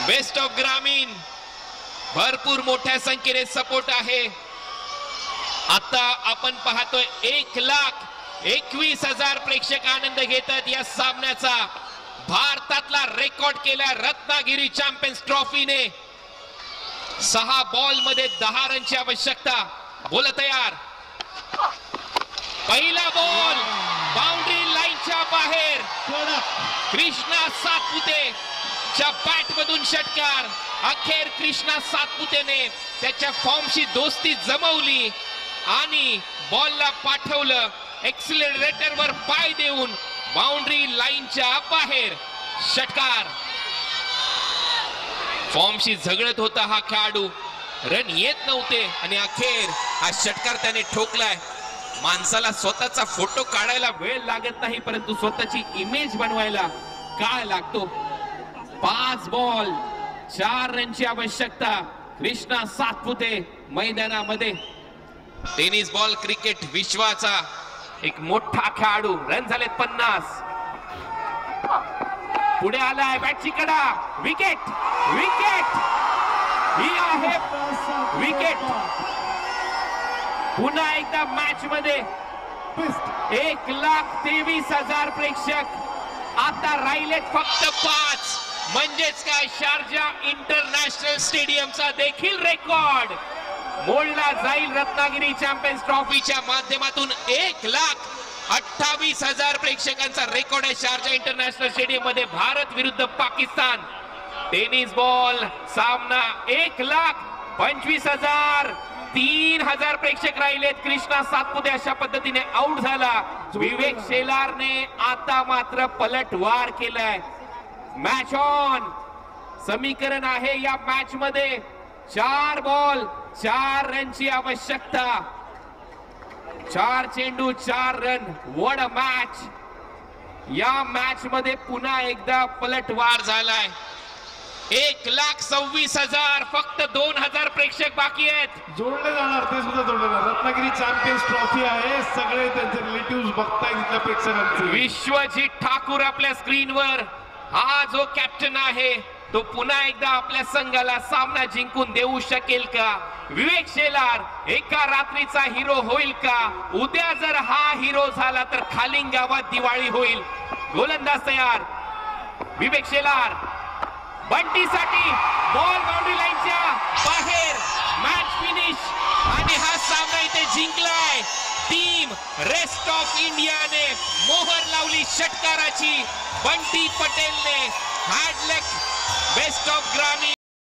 Best of ग्रामीण भरपूर मोठ्या संख्येने सपोर्ट आहे। आता आपण पाहतोय 1,21,000 प्रेक्षक आनंद घेतात या सामन्याचा। भारतातला रेकॉर्ड केला रत्नागिरी चॅम्पियन्स ट्रॉफीने। 6 बॉल मध्ये 10 रनची आवश्यकता। बोल तयार, पहिला बॉल बाउंड्री लाईनच्या बाहेर। कृष्णा सातपुते च्या बॅट मधून षटकार। अखेर कृष्णा सातपुतेने त्याच्या फॉर्मशी दोस्ती जमवली आणि बॉलला पाठवलं एक्सिलरेटर वर पाय देऊन बाउंड्री लाईनच्या बाहेर षटकार। फॉर्मशी झगडत होता हा खेळाडू, रन येत नव्हते आणि अखेर हा षटकार त्याने ठोकलाय। माणसाला स्वतःचा फोटो काढायला वेळ लागत नाही, परंतु स्वतःची इमेज बनवायला काळ लागतो। 5 बॉल 4 रनची आवश्यकता। कृष्णा सातपुते मैदानामध्ये। टेनिस बॉल क्रिकेट विश्वाचा एक मोठा खेळाडू। रन झालेत 50। पुढे आलाय बॅटची कडा। विकेट विकेट ही आहे विकेट। पुन्हा एकदा मॅच मध्ये 1,23,000 प्रेक्षक। आता राहिलेत फक्त 5, म्हणजेच काय शारजा इंटरनॅशनल स्टेडियमचा देखील रेकॉर्ड मोडला जाईल। रत्नागिरी चॅम्पियन्स ट्रॉफीच्या माध्यमातून 1,28,000 प्रेक्षकांचा रेकॉर्ड आहे शारजा इंटरनॅशनल स्टेडियम मध्ये भारत विरुद्ध पाकिस्तान। टेनिस बॉल सामना 1,25,000। 3,000 प्रेक्षक राहिलेत। कृष्णा सातपुते अशा पद्धतीने आउट झाला। विवेक शेलारने आता मात्र पलटवार केलाय। Match on. समीकरण आहे या मॅच मध्ये 4 बॉल 4 रनची आवश्यकता। 4 चेंडू 4 रन। What a match. या मॅच मध्ये पुन्हा एकदा पलटवार झालाय। 1,26,000 फक्त 2,000 प्रेक्षक बाकी आहेत। जोडले जाणार, ते सुद्धा जोडले जाणार। रत्नागिरी चॅम्पियन्स ट्रॉफी आहे, सगळे त्यांचे रिलेटिव्ह बघताय तिथल्या प्रेक्षकांचे। विश्वजीत ठाकूर आपल्या स्क्रीनवर। हा जो कॅप्टन आहे तो पुन्हा एकदा आपल्या संघाला सामना जिंकून देऊ शकेल का? विवेक शेलार एका रात्रीचा हिरो होईल का? उद्या जर हा हिरो झाला तर खालिंग गावात दिवाळी होईल। गोलंदाज तयार। विवेक शेलार बंटीसाठी बॉल बाउंड्री लाईनच्या बाहेर। मॅच फिनिश आणि हा सामना इथे जिंकलाय टीम रेस्ट ऑफ इंडियाने। मोहर लावली षटकाराची। बंटी पटेलने हॅडलक बेस्ट ऑफ ग्रामीण।